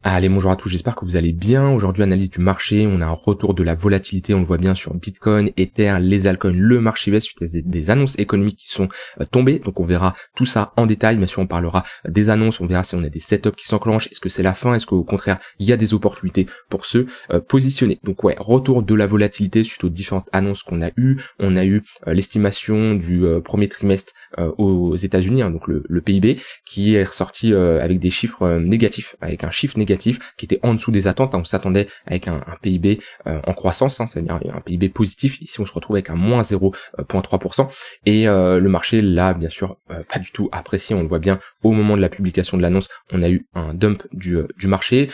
Allez, bonjour à tous, j'espère que vous allez bien. Aujourd'hui, analyse du marché, on a un retour de la volatilité, on le voit bien sur Bitcoin, Ether, les altcoins, le marché baisse suite à des annonces économiques qui sont tombées. Donc on verra tout ça en détail, bien sûr on parlera des annonces, on verra si on a des setups qui s'enclenchent, est-ce que c'est la fin, est-ce qu'au contraire il y a des opportunités pour se positionner. Donc ouais, retour de la volatilité suite aux différentes annonces qu'on a eues. On a eu l'estimation du premier trimestre aux États-Unis, donc le PIB, qui est ressorti avec des chiffres négatifs, avec un chiffre négatif qui était en dessous des attentes. On s'attendait avec un PIB en croissance, c'est-à-dire un PIB positif. Ici on se retrouve avec un moins 0,3%, et le marché l'a bien sûr pas du tout apprécié. On le voit bien au moment de la publication de l'annonce, on a eu un dump du marché.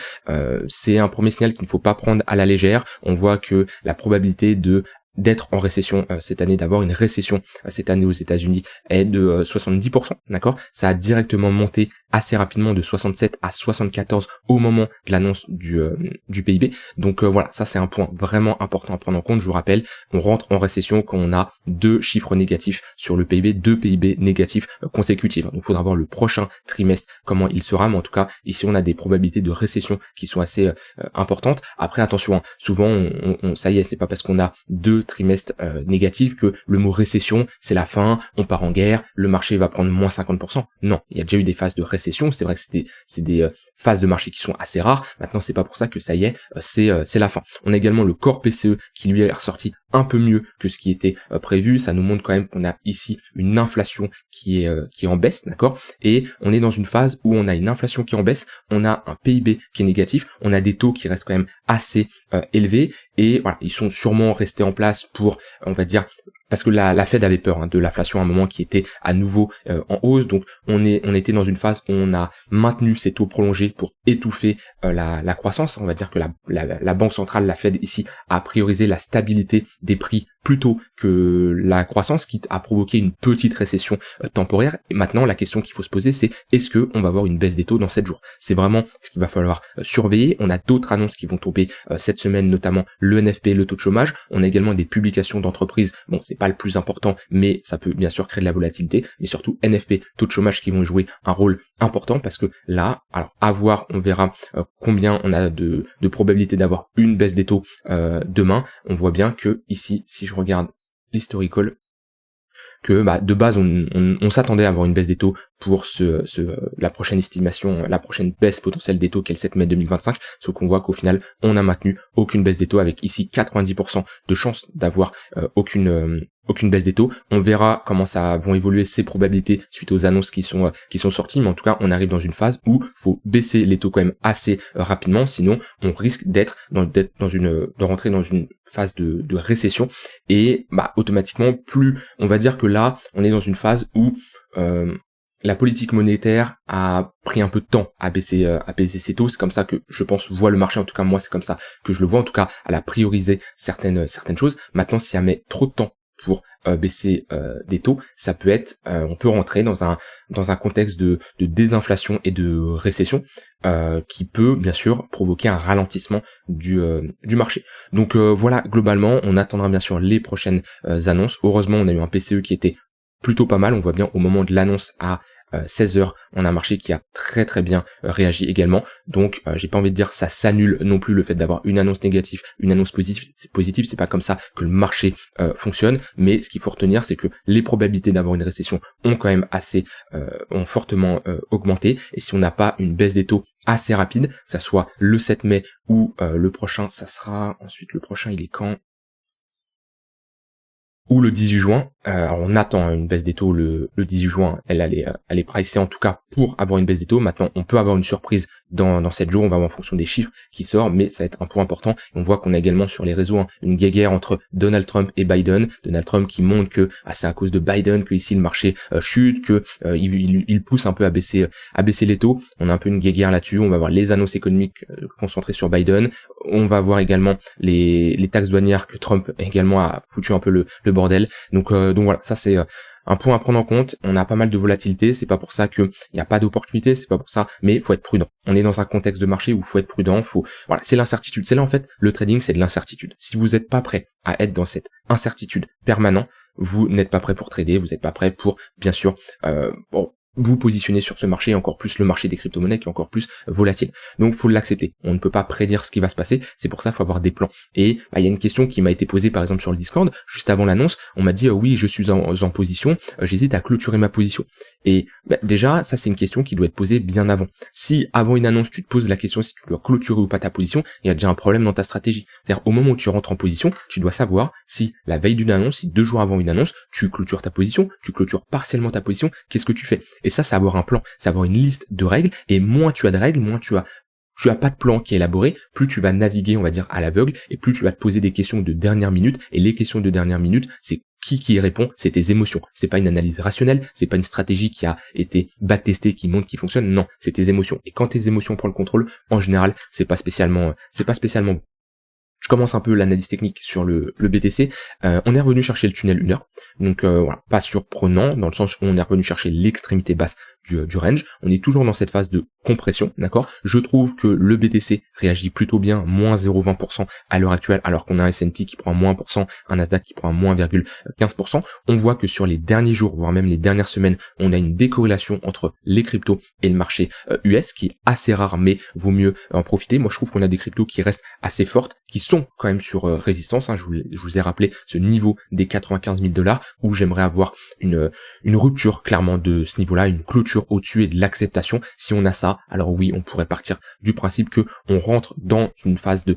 C'est un premier signal qu'il ne faut pas prendre à la légère. On voit que la probabilité d'être en récession cette année, d'avoir une récession cette année aux États-Unis est de 70%, d'accord? Ça a directement monté assez rapidement de 67 à 74 au moment de l'annonce du PIB. Donc voilà, ça c'est un point vraiment important à prendre en compte. Je vous rappelle, on rentre en récession quand on a deux chiffres négatifs sur le PIB, deux PIB négatifs consécutifs. Donc il faudra voir le prochain trimestre comment il sera, mais en tout cas ici on a des probabilités de récession qui sont assez importantes. Après attention, souvent on ça y est, c'est pas parce qu'on a deux trimestres négatifs que le mot récession c'est la fin, on part en guerre, le marché va prendre moins 50%. Non, il y a déjà eu des phases de récession. C'est vrai que c'est des phases de marché qui sont assez rares. Maintenant, c'est pas pour ça que ça y est, c'est la fin. On a également le core PCE qui lui est ressorti un peu mieux que ce qui était prévu. Ça nous montre quand même qu'on a ici une inflation qui est en baisse, d'accord? Et on est dans une phase où on a une inflation qui est en baisse, on a un PIB qui est négatif, on a des taux qui restent quand même assez élevés, et voilà, ils sont sûrement restés en place pour, on va dire, parce que la Fed avait peur de l'inflation à un moment qui était à nouveau en hausse. Donc on était dans une phase où on a maintenu ces taux prolongés pour étouffer la croissance. On va dire que la Banque centrale, la Fed ici, a priorisé la stabilité des prix plutôt que la croissance, quitte à provoquer une petite récession temporaire. Et maintenant, la question qu'il faut se poser, c'est est-ce que on va avoir une baisse des taux dans 7 jours? C'est vraiment ce qu'il va falloir surveiller. On a d'autres annonces qui vont tomber cette semaine, notamment le NFP, le taux de chômage. On a également des publications d'entreprises. Bon, c'est pas le plus important, mais ça peut bien sûr créer de la volatilité. Mais surtout NFP, taux de chômage, qui vont jouer un rôle important, parce que là, alors à voir, on verra combien on a de probabilité d'avoir une baisse des taux demain. On voit bien que ici, si je regarde l'historical, que de base on s'attendait à avoir une baisse des taux pour la prochaine estimation, la prochaine baisse potentielle des taux qui est le 7 mai 2025, sauf qu'on voit qu'au final on n'a maintenu aucune baisse des taux, avec ici 90% de chances d'avoir aucune baisse des taux. On verra comment ça vont évoluer ces probabilités suite aux annonces qui sont sorties, mais en tout cas on arrive dans une phase où faut baisser les taux quand même assez rapidement, sinon on risque de rentrer dans une phase de récession, et automatiquement, plus on va dire que là on est dans une phase où la politique monétaire a pris un peu de temps à baisser ses taux. C'est comme ça que je pense voit le marché, en tout cas moi c'est comme ça que je le vois. En tout cas, elle a priorisé certaines choses. Maintenant, si elle met trop de temps pour baisser des taux, ça peut être, on peut rentrer dans un contexte de désinflation et de récession qui peut bien sûr provoquer un ralentissement du marché. Donc voilà, globalement, on attendra bien sûr les prochaines annonces. Heureusement, on a eu un PCE qui était plutôt pas mal. On voit bien au moment de l'annonce à 16h, on a un marché qui a très très bien réagi également. Donc j'ai pas envie de dire ça s'annule non plus le fait d'avoir une annonce négative, une annonce positive, c'est pas comme ça que le marché fonctionne, mais ce qu'il faut retenir, c'est que les probabilités d'avoir une récession ont quand même ont fortement augmenté, et si on n'a pas une baisse des taux assez rapide, que ça soit le 7 mai ou le prochain, ça sera ensuite, le prochain il est quand, ou le 18 juin, alors on attend une baisse des taux le 18 juin, elle est pricée en tout cas pour avoir une baisse des taux. Maintenant, on peut avoir une surprise dans 7 jours, on va voir en fonction des chiffres qui sortent, mais ça va être un point important. On voit qu'on a également sur les réseaux une guéguerre entre Donald Trump et Biden. Donald Trump qui montre que c'est à cause de Biden que ici le marché chute, que il pousse un peu à baisser les taux. On a un peu une guéguerre là-dessus. On va voir les annonces économiques concentrées sur Biden. On va voir également les taxes douanières que Trump également a foutu un peu le bordel. Donc voilà, ça c'est un point à prendre en compte. On a pas mal de volatilité, c'est pas pour ça qu'il n'y a pas d'opportunité, c'est pas pour ça, mais il faut être prudent. On est dans un contexte de marché où il faut être prudent, voilà, c'est l'incertitude. C'est là en fait, le trading, c'est de l'incertitude. Si vous n'êtes pas prêt à être dans cette incertitude permanente, vous n'êtes pas prêt pour trader, vous n'êtes pas prêt pour, bien sûr, vous positionnez sur ce marché, encore plus le marché des crypto-monnaies qui est encore plus volatile. Donc faut l'accepter. On ne peut pas prédire ce qui va se passer, c'est pour ça qu'il faut avoir des plans. Et il y a une question qui m'a été posée par exemple sur le Discord, juste avant l'annonce, on m'a dit oui, je suis en position, j'hésite à clôturer ma position. Et déjà, ça c'est une question qui doit être posée bien avant. Si avant une annonce, tu te poses la question si tu dois clôturer ou pas ta position, il y a déjà un problème dans ta stratégie. C'est-à-dire au moment où tu rentres en position, tu dois savoir si la veille d'une annonce, si 2 jours avant une annonce, tu clôtures ta position, tu clôtures partiellement ta position, qu'est-ce que tu fais? Et ça, c'est avoir un plan, c'est avoir une liste de règles, et moins tu as de règles, moins tu as pas de plan qui est élaboré, plus tu vas naviguer, on va dire, à l'aveugle, et plus tu vas te poser des questions de dernière minute, et les questions de dernière minute, c'est qui y répond, c'est tes émotions. C'est pas une analyse rationnelle, c'est pas une stratégie qui a été backtestée, qui montre, qui fonctionne, non, c'est tes émotions. Et quand tes émotions prennent le contrôle, en général, c'est pas spécialement bon. Je commence un peu l'analyse technique sur le BTC. On est revenu chercher le tunnel 1 heure. Donc voilà, pas surprenant, dans le sens où on est revenu chercher l'extrémité basse du range. On est toujours dans cette phase de compression, d'accord? Je trouve que le BTC réagit plutôt bien, moins 0,20% à l'heure actuelle, alors qu'on a un S&P qui prend moins %, un Nasdaq qui prend moins 0,15%. On voit que sur les derniers jours, voire même les dernières semaines, on a une décorrélation entre les cryptos et le marché US, qui est assez rare, mais vaut mieux en profiter. Moi, je trouve qu'on a des cryptos qui restent assez fortes, qui sont quand même sur résistance. Je vous ai rappelé ce niveau des 95 000 $, où j'aimerais avoir une rupture clairement de ce niveau-là, une clôture au-dessus et de l'acceptation. Si on a ça, alors oui, on pourrait partir du principe que on rentre dans une phase de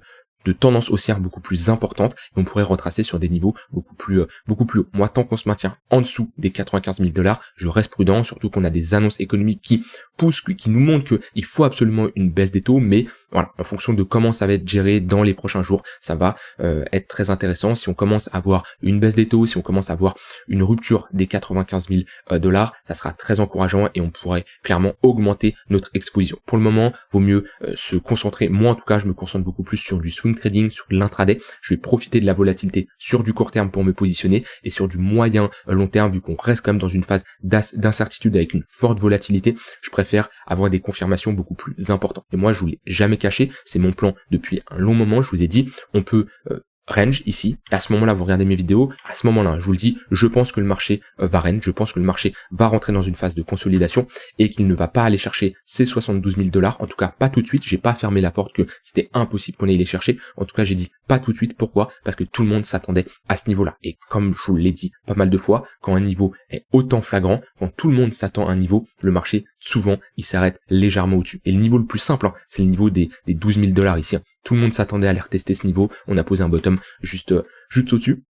tendance haussière beaucoup plus importante, et on pourrait retracer sur des niveaux beaucoup plus hauts. Moi, tant qu'on se maintient en dessous des 95 000 $, je reste prudent, surtout qu'on a des annonces économiques qui poussent, qui nous montrent qu'il faut absolument une baisse des taux, mais voilà, en fonction de comment ça va être géré dans les prochains jours, ça va être très intéressant. Si on commence à avoir une baisse des taux, si on commence à avoir une rupture des 95 000 $, ça sera très encourageant et on pourrait clairement augmenter notre exposition. Pour le moment, vaut mieux se concentrer. Moi, en tout cas, je me concentre beaucoup plus sur du swing trading, sur l'intraday. Je vais profiter de la volatilité sur du court terme pour me positionner, et sur du moyen long terme, vu qu'on reste quand même dans une phase d'incertitude avec une forte volatilité, je préfère avoir des confirmations beaucoup plus importantes. Et moi, je vous l'ai jamais caché, c'est mon plan depuis un long moment. Je vous ai dit, on peut range ici, à ce moment-là vous regardez mes vidéos, à ce moment-là je vous le dis, je pense que le marché va range, je pense que le marché va rentrer dans une phase de consolidation et qu'il ne va pas aller chercher ces 72 000 $, en tout cas pas tout de suite. J'ai pas fermé la porte que c'était impossible qu'on aille les chercher, en tout cas j'ai dit pas tout de suite. Pourquoi? Parce que tout le monde s'attendait à ce niveau-là, et comme je vous l'ai dit pas mal de fois, quand un niveau est autant flagrant, quand tout le monde s'attend à un niveau, le marché souvent il s'arrête légèrement au-dessus. Et le niveau le plus simple, c'est le niveau des 12 000 $ ici. Tout le monde s'attendait à aller retester ce niveau, on a posé un bottom juste au-dessus.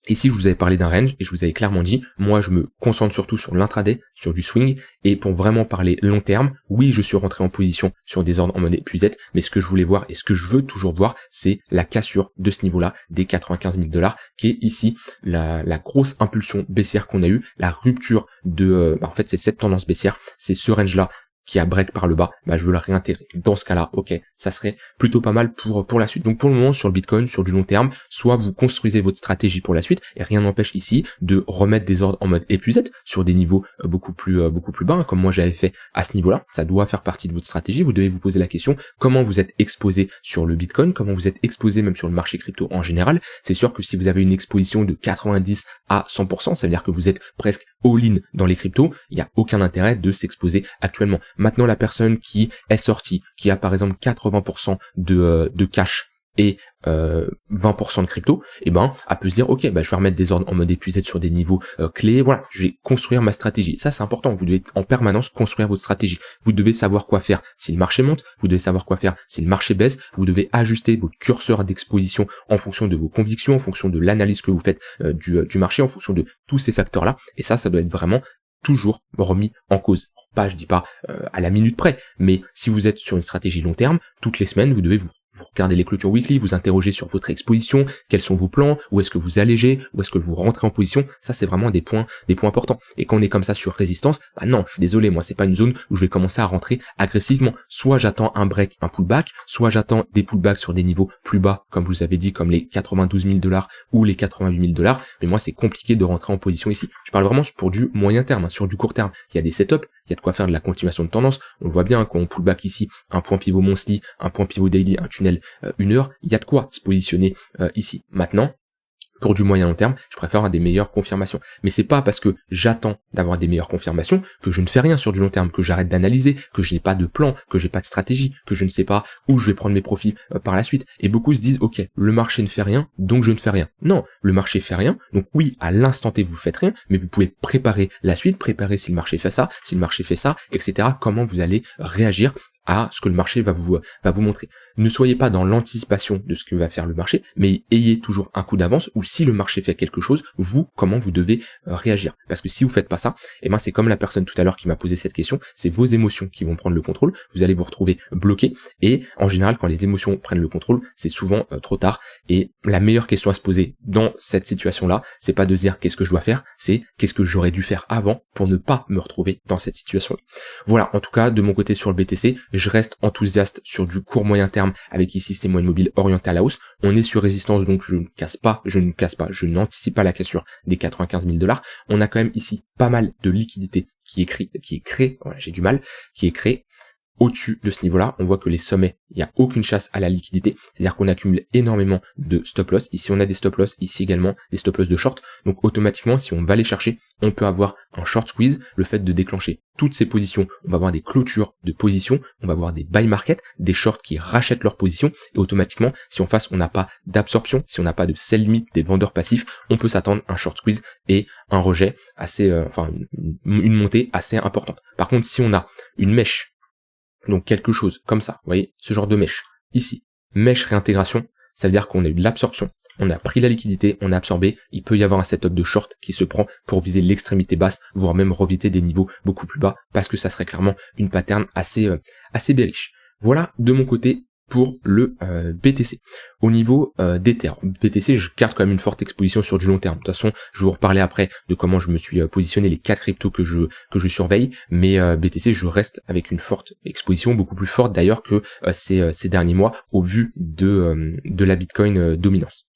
Ici, je vous avais parlé d'un range et je vous avais clairement dit, moi je me concentre surtout sur l'intraday, sur du swing, et pour vraiment parler long terme, oui, je suis rentré en position sur des ordres en mode épuisette, mais ce que je voulais voir et ce que je veux toujours voir, c'est la cassure de ce niveau-là, des 95 000 $, qui est ici la grosse impulsion baissière qu'on a eue, la rupture de, en fait c'est cette tendance baissière, c'est ce range-là qui a break par le bas, je veux le réintégrer. Dans ce cas-là, ok, ça serait plutôt pas mal pour la suite. Donc pour le moment, sur le Bitcoin, sur du long terme, soit vous construisez votre stratégie pour la suite, et rien n'empêche ici de remettre des ordres en mode épuisette sur des niveaux beaucoup plus bas, comme moi j'avais fait à ce niveau-là. Ça doit faire partie de votre stratégie. Vous devez vous poser la question, comment vous êtes exposé sur le Bitcoin, comment vous êtes exposé même sur le marché crypto en général. C'est sûr que si vous avez une exposition de 90 à 100%, ça veut dire que vous êtes presque all-in dans les cryptos, il n'y a aucun intérêt de s'exposer actuellement. Maintenant, la personne qui est sortie, qui a par exemple 80% de cash et 20% de crypto, elle peut se dire ok, je vais remettre des ordres en mode épuisette sur des niveaux clés, voilà, je vais construire ma stratégie. Ça c'est important, vous devez en permanence construire votre stratégie. Vous devez savoir quoi faire si le marché monte, vous devez savoir quoi faire si le marché baisse, vous devez ajuster votre curseur d'exposition en fonction de vos convictions, en fonction de l'analyse que vous faites du marché, en fonction de tous ces facteurs là, et ça doit être vraiment toujours remis en cause. Je dis pas à la minute près, mais si vous êtes sur une stratégie long terme, toutes les semaines vous devez vous regardez les clôtures weekly, vous interrogez sur votre exposition, quels sont vos plans, où est-ce que vous allégez, où est-ce que vous rentrez en position. Ça c'est vraiment des points importants. Et quand on est comme ça sur résistance, non, je suis désolé, moi c'est pas une zone où je vais commencer à rentrer agressivement. Soit j'attends un break, un pullback, soit j'attends des pullbacks sur des niveaux plus bas, comme je vous avais dit, comme les 92 000 $ ou les 88 000 $. Mais moi c'est compliqué de rentrer en position ici. Je parle vraiment pour du moyen terme, sur du court terme. Il y a des setups, il y a de quoi faire de la continuation de tendance. On le voit bien quand on pullback ici, un point pivot monthly, un point pivot daily, un tunnel 1 heure, il y a de quoi se positionner ici. Maintenant, pour du moyen long terme, je préfère avoir des meilleures confirmations. Mais c'est pas parce que j'attends d'avoir des meilleures confirmations que je ne fais rien sur du long terme, que j'arrête d'analyser, que je n'ai pas de plan, que j'ai pas de stratégie, que je ne sais pas où je vais prendre mes profits par la suite. Et beaucoup se disent, ok, le marché ne fait rien, donc je ne fais rien. Non, le marché fait rien, donc oui, à l'instant T, vous faites rien, mais vous pouvez préparer la suite, préparer si le marché fait ça, si le marché fait ça, etc. Comment vous allez réagir à ce que le marché va vous montrer. Ne soyez pas dans l'anticipation de ce que va faire le marché, mais ayez toujours un coup d'avance, ou si le marché fait quelque chose, vous, comment vous devez réagir. Parce que si vous faites pas ça, eh ben c'est comme la personne tout à l'heure qui m'a posé cette question, c'est vos émotions qui vont prendre le contrôle, vous allez vous retrouver bloqué, et en général, quand les émotions prennent le contrôle, c'est souvent trop tard, et la meilleure question à se poser dans cette situation-là, c'est pas de se dire qu'est-ce que je dois faire, c'est qu'est-ce que j'aurais dû faire avant pour ne pas me retrouver dans cette situation-là. Voilà, en tout cas, de mon côté sur le BTC, je reste enthousiaste sur du court moyen terme avec ici ces moyennes mobiles orientées à la hausse. On est sur résistance, donc je n'anticipe pas la cassure des 95 000 $. On a quand même ici pas mal de liquidité qui est créée au-dessus de ce niveau-là. On voit que les sommets, il n'y a aucune chasse à la liquidité, c'est-à-dire qu'on accumule énormément de stop-loss. Ici, on a des stop-loss, ici également des stop-loss de short. Donc automatiquement, si on va les chercher, on peut avoir un short squeeze. Le fait de déclencher toutes ces positions, on va avoir des clôtures de positions, on va avoir des buy market, des shorts qui rachètent leurs positions, et automatiquement, si en face on n'a pas d'absorption, si on n'a pas de sell limit des vendeurs passifs, on peut s'attendre à un short squeeze et un rejet assez, une montée assez importante. Par contre, si on a une mèche, donc quelque chose comme ça, vous voyez, ce genre de mèche, ici, mèche réintégration, ça veut dire qu'on a eu de l'absorption, on a pris la liquidité, on a absorbé, il peut y avoir un setup de short qui se prend pour viser l'extrémité basse, voire même revisiter des niveaux beaucoup plus bas, parce que ça serait clairement une pattern assez bearish. Voilà de mon côté pour le BTC. Au niveau d'Ether, BTC, je garde quand même une forte exposition sur du long terme. De toute façon, je vais vous reparler après de comment je me suis positionné, les 4 cryptos que je surveille, mais BTC, je reste avec une forte exposition, beaucoup plus forte d'ailleurs que ces derniers mois, au vu de la Bitcoin dominance.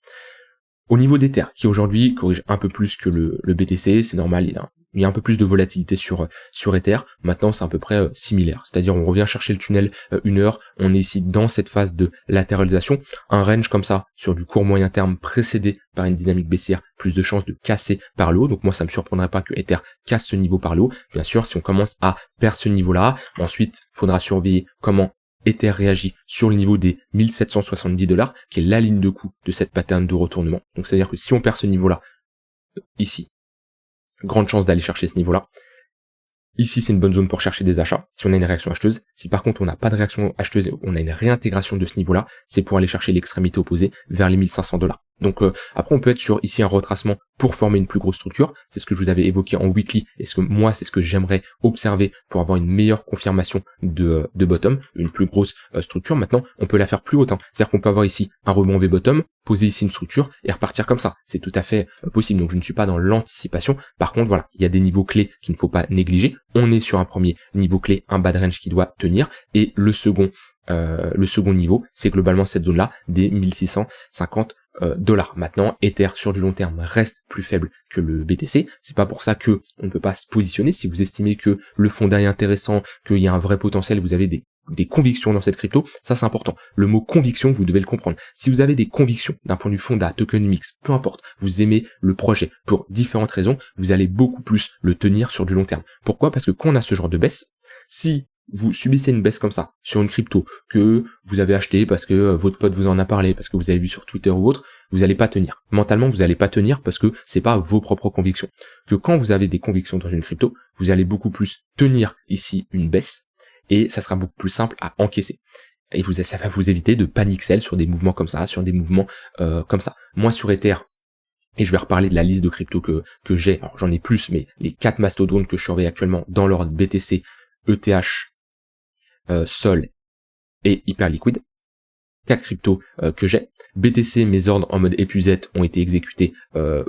Au niveau d'Ether, qui aujourd'hui corrige un peu plus que le BTC, c'est normal, il y a un peu plus de volatilité sur Ether. Maintenant, c'est à peu près similaire. C'est-à-dire, on revient chercher le tunnel 1 heure. On est ici dans cette phase de latéralisation. Un range comme ça, sur du court moyen terme, précédé par une dynamique baissière, plus de chances de casser par le haut. Donc moi, ça me surprendrait pas que Ether casse ce niveau par le haut. Bien sûr, si on commence à perdre ce niveau-là, ensuite, faudra surveiller comment Ether réagit sur le niveau des 1770 $, qui est la ligne de coup de cette pattern de retournement. Donc c'est-à-dire que si on perd ce niveau-là, ici, grande chance d'aller chercher ce niveau-là. Ici, c'est une bonne zone pour chercher des achats, si on a une réaction acheteuse. Si par contre, on n'a pas de réaction acheteuse et on a une réintégration de ce niveau-là, c'est pour aller chercher l'extrémité opposée vers les 1500 $. Donc après, on peut être sur ici un retracement pour former une plus grosse structure. C'est ce que je vous avais évoqué en weekly. Et c'est ce que j'aimerais observer pour avoir une meilleure confirmation de bottom, une plus grosse structure. Maintenant, on peut la faire plus haute. C'est-à-dire qu'on peut avoir ici un rebond V bottom, poser ici une structure et repartir comme ça. C'est tout à fait possible. Donc je ne suis pas dans l'anticipation. Par contre, voilà, il y a des niveaux clés qu'il ne faut pas négliger. On est sur un premier niveau clé, un bad range qui doit tenir. Et le second niveau, c'est globalement cette zone-là des 1650 $. Maintenant, Ether sur du long terme reste plus faible que le BTC. C'est pas pour ça que on ne peut pas se positionner. Si vous estimez que le fondat est intéressant, qu'il y a un vrai potentiel, vous avez des convictions dans cette crypto, ça c'est important. Le mot conviction, vous devez le comprendre. Si vous avez des convictions d'un point de vue fondat, tokenomics, peu importe, vous aimez le projet pour différentes raisons, vous allez beaucoup plus le tenir sur du long terme. Pourquoi? Parce que quand on a ce genre de baisse, si vous subissez une baisse comme ça sur une crypto que vous avez acheté parce que votre pote vous en a parlé, parce que vous avez vu sur Twitter ou autre, vous n'allez pas tenir. Mentalement, vous n'allez pas tenir parce que c'est pas vos propres convictions. Que quand vous avez des convictions dans une crypto, vous allez beaucoup plus tenir ici une baisse et ça sera beaucoup plus simple à encaisser. Et ça va vous éviter de panic sell sur des mouvements comme ça, sur des mouvements comme ça. Moi sur Ether, et je vais reparler de la liste de cryptos que j'ai, alors j'en ai plus, mais les 4 mastodontes que je surveille actuellement dans l'ordre BTC, ETH, Sol et Hyperliquid, 4 cryptos que j'ai. BTC, mes ordres en mode épuisette ont été exécutés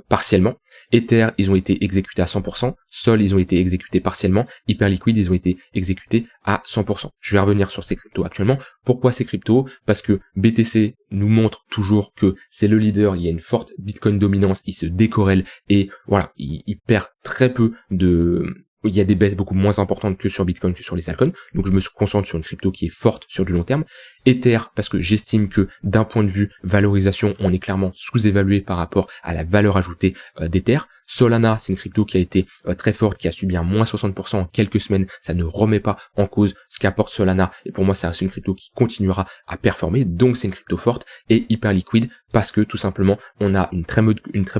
partiellement. Ether, ils ont été exécutés à 100%. Sol, ils ont été exécutés partiellement. Hyperliquid, ils ont été exécutés à 100%. Je vais revenir sur ces cryptos actuellement. Pourquoi ces cryptos? Parce que BTC nous montre toujours que c'est le leader, il y a une forte Bitcoin dominance, il se décorrèle et voilà, il perd très peu de il y a des baisses beaucoup moins importantes que sur Bitcoin, que sur les altcoins. Donc je me concentre sur une crypto qui est forte sur du long terme. Ether, parce que j'estime que d'un point de vue valorisation, on est clairement sous-évalué par rapport à la valeur ajoutée d'Ether. Solana, c'est une crypto qui a été très forte, qui a subi un moins 60% en quelques semaines. Ça ne remet pas en cause ce qu'apporte Solana. Et pour moi, ça reste une crypto qui continuera à performer. Donc c'est une crypto forte et hyper liquide parce que tout simplement, on a une très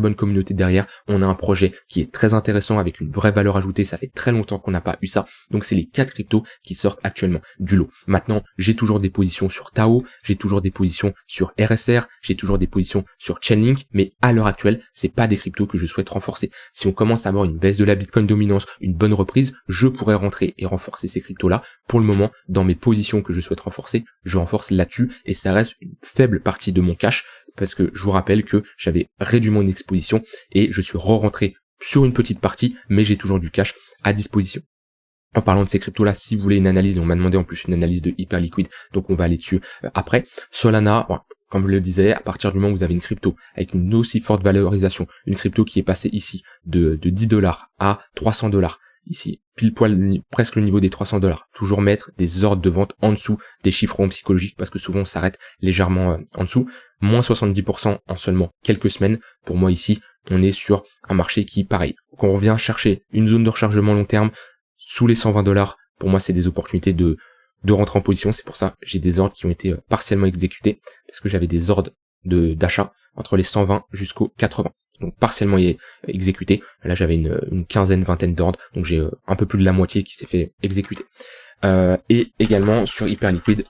bonne communauté derrière. On a un projet qui est très intéressant avec une vraie valeur ajoutée. Ça fait très longtemps qu'on n'a pas eu ça. Donc c'est les 4 cryptos qui sortent actuellement du lot. Maintenant, j'ai toujours des positions sur Tao, j'ai toujours des positions sur RSR, j'ai toujours des positions sur Chainlink, mais à l'heure actuelle, c'est pas des cryptos que je souhaite renforcer. Si on commence à avoir une baisse de la Bitcoin dominance, une bonne reprise, je pourrais rentrer et renforcer ces cryptos-là. Pour le moment, dans mes positions que je souhaite renforcer, je renforce là-dessus et ça reste une faible partie de mon cash parce que je vous rappelle que j'avais réduit mon exposition et je suis re-rentré sur une petite partie, mais j'ai toujours du cash à disposition. En parlant de ces cryptos-là, si vous voulez une analyse, et on m'a demandé en plus une analyse de hyper liquide, donc on va aller dessus après. Solana, comme je le disais, à partir du moment où vous avez une crypto avec une aussi forte valorisation, une crypto qui est passée ici de 10 dollars à 300 dollars, ici, pile poil, presque le niveau des 300 dollars. Toujours mettre des ordres de vente en dessous des chiffrons psychologiques parce que souvent on s'arrête légèrement en dessous. Moins 70% en seulement quelques semaines. Pour moi ici, on est sur un marché qui, pareil, quand on revient chercher une zone de rechargement long terme, sous les 120 dollars, pour moi c'est des opportunités de rentrer en position. C'est pour ça j'ai des ordres qui ont été partiellement exécutés parce que j'avais des ordres d'achat entre les 120 jusqu'aux 80. Donc partiellement exécuté. Là j'avais une quinzaine, vingtaine d'ordres, donc j'ai un peu plus de la moitié qui s'est fait exécuter. Et également sur Hyperliquid,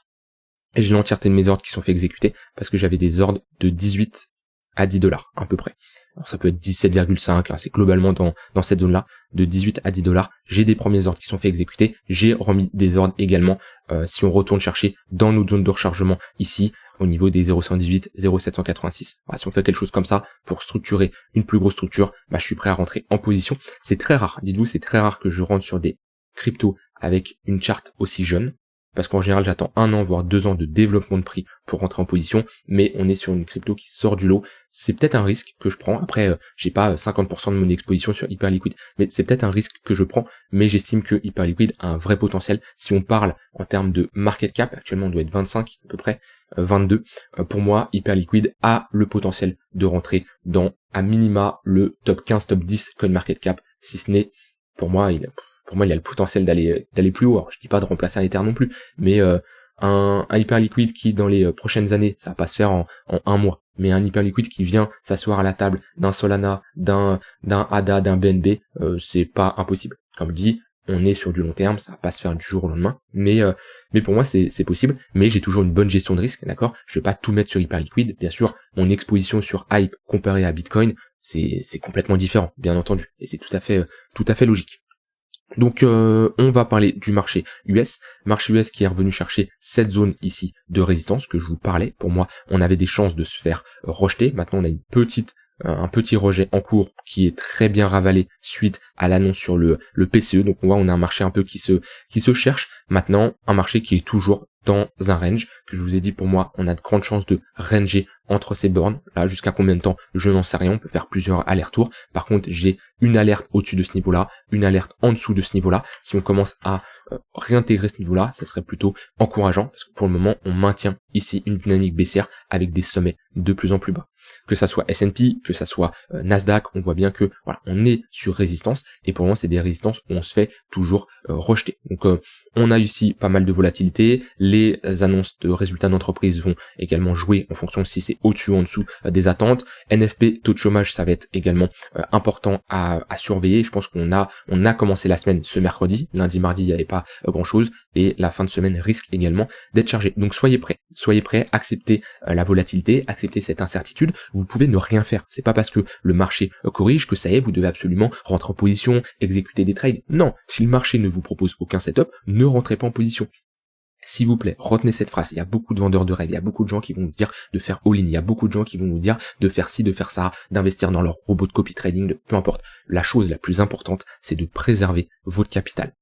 j'ai l'entièreté de mes ordres qui sont fait exécuter parce que j'avais des ordres de 18 à 10 dollars à peu près. Alors ça peut être 17,5, hein, c'est globalement dans cette zone-là, de 18 à 10 dollars. J'ai des premiers ordres qui sont fait exécuter, j'ai remis des ordres également, si on retourne chercher dans notre zone de rechargement ici, au niveau des 0,118, 0,786. Voilà, si on fait quelque chose comme ça, pour structurer une plus grosse structure, je suis prêt à rentrer en position. C'est très rare, dites-vous, c'est très rare que je rentre sur des cryptos avec une charte aussi jeune. Parce qu'en général, j'attends 1 an, voire 2 ans de développement de prix pour rentrer en position, mais on est sur une crypto qui sort du lot. C'est peut-être un risque que je prends. Après, j'ai pas 50% de mon exposition sur Hyperliquid, mais c'est peut-être un risque que je prends, mais j'estime que Hyperliquid a un vrai potentiel. Si on parle en termes de market cap, actuellement on doit être 25 à peu près, 22. Pour moi, Hyperliquid a le potentiel de rentrer dans, à minima, le top 15, top 10 CoinMarketCap, si ce n'est, pour moi, il a le potentiel d'aller plus haut. Alors, je dis pas de remplacer un Ether non plus, mais un Hyperliquid qui dans les prochaines années, ça va pas se faire en un mois, mais un Hyperliquid qui vient s'asseoir à la table d'un Solana, d'un ADA, d'un BNB, c'est pas impossible. Comme je dis, on est sur du long terme, ça va pas se faire du jour au lendemain, mais pour moi c'est possible, mais j'ai toujours une bonne gestion de risque, d'accord. Je vais pas tout mettre sur Hyperliquid, bien sûr, mon exposition sur Hype comparée à Bitcoin, c'est complètement différent, bien entendu, et c'est tout à fait logique. Donc on va parler du marché US qui est revenu chercher cette zone ici de résistance que je vous parlais. Pour moi, on avait des chances de se faire rejeter. Maintenant, on a un petit rejet en cours qui est très bien ravalé suite à l'annonce sur le PCE. Donc on voit, on a un marché un peu qui se cherche. Maintenant, un marché qui est toujours dans un range que je vous ai dit. Pour moi, on a de grandes chances de ranger entre ces bornes. Là, jusqu'à combien de temps, je n'en sais rien. On peut faire plusieurs allers-retours. Par contre, j'ai une alerte au-dessus de ce niveau-là, une alerte en dessous de ce niveau-là. Si on commence à réintégrer ce niveau-là, ça serait plutôt encourageant parce que pour le moment, on maintient ici une dynamique baissière avec des sommets de plus en plus bas. Que ça soit S&P, que ça soit Nasdaq, on voit bien que voilà, on est sur résistance et pour le moment, c'est des résistances où on se fait toujours rejeter. Donc on a ici pas mal de volatilité, les annonces de résultats d'entreprise vont également jouer en fonction de si c'est au-dessus ou en dessous des attentes. NFP, taux de chômage, ça va être également important à surveiller. Je pense qu'on a commencé la semaine ce mercredi, lundi, mardi, il n'y avait pas grand-chose et la fin de semaine risque également d'être chargée. Donc soyez prêts, acceptez la volatilité, acceptez cette incertitude. Vous pouvez ne rien faire. C'est pas parce que le marché corrige que ça y est, vous devez absolument rentrer en position, exécuter des trades. Non, si le marché ne vous propose aucun setup, ne rentrez pas en position. S'il vous plaît, retenez cette phrase. Il y a beaucoup de vendeurs de rêves, il y a beaucoup de gens qui vont vous dire de faire all-in, il y a beaucoup de gens qui vont vous dire de faire ci, de faire ça, d'investir dans leur robot de copy trading, peu importe. La chose la plus importante, c'est de préserver votre capital.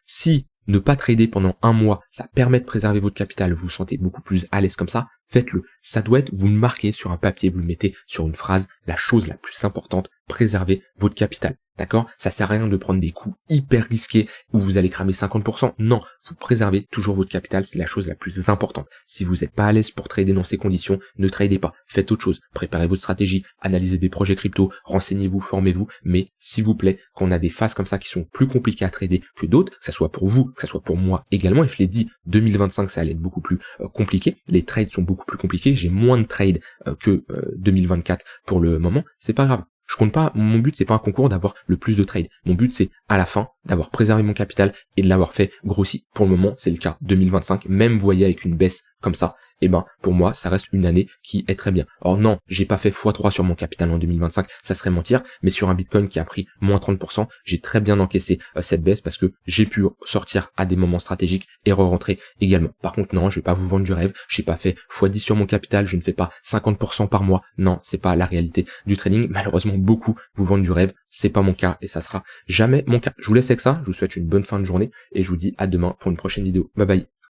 Si ne pas trader pendant un mois, ça permet de préserver votre capital, vous vous sentez beaucoup plus à l'aise comme ça, faites-le. Ça doit être, vous le marquez sur un papier, vous le mettez sur une phrase, la chose la plus importante, préservez votre capital. D'accord? Ça sert à rien de prendre des coups hyper risqués où vous allez cramer 50%. Non, vous préservez toujours votre capital, c'est la chose la plus importante. Si vous n'êtes pas à l'aise pour trader dans ces conditions, ne tradez pas. Faites autre chose. Préparez votre stratégie, analysez des projets crypto, renseignez-vous, formez-vous. Mais s'il vous plaît, quand on a des phases comme ça qui sont plus compliquées à trader que d'autres, que ça soit pour vous, que ça soit pour moi également, et je l'ai dit, 2025 ça allait être beaucoup plus compliqué. Les trades sont beaucoup plus compliqués. J'ai moins de trades que 2024 pour le moment. C'est pas grave. Je compte pas, mon but c'est pas un concours d'avoir le plus de trades. Mon but c'est à la fin d'avoir préservé mon capital et de l'avoir fait grossir. Pour le moment, c'est le cas 2025, même vous voyez avec une baisse comme ça, et ben pour moi ça reste une année qui est très bien. Or non, j'ai pas fait x3 sur mon capital en 2025, ça serait mentir, mais sur un Bitcoin qui a pris moins 30%, j'ai très bien encaissé cette baisse parce que j'ai pu sortir à des moments stratégiques et re-rentrer également. Par contre non, je vais pas vous vendre du rêve, j'ai pas fait x10 sur mon capital, je ne fais pas 50% par mois. Non, c'est pas la réalité du trading. Malheureusement, beaucoup vous vendent du rêve, c'est pas mon cas et ça sera jamais mon cas. Je vous laisse avec ça, je vous souhaite une bonne fin de journée et je vous dis à demain pour une prochaine vidéo. Bye bye.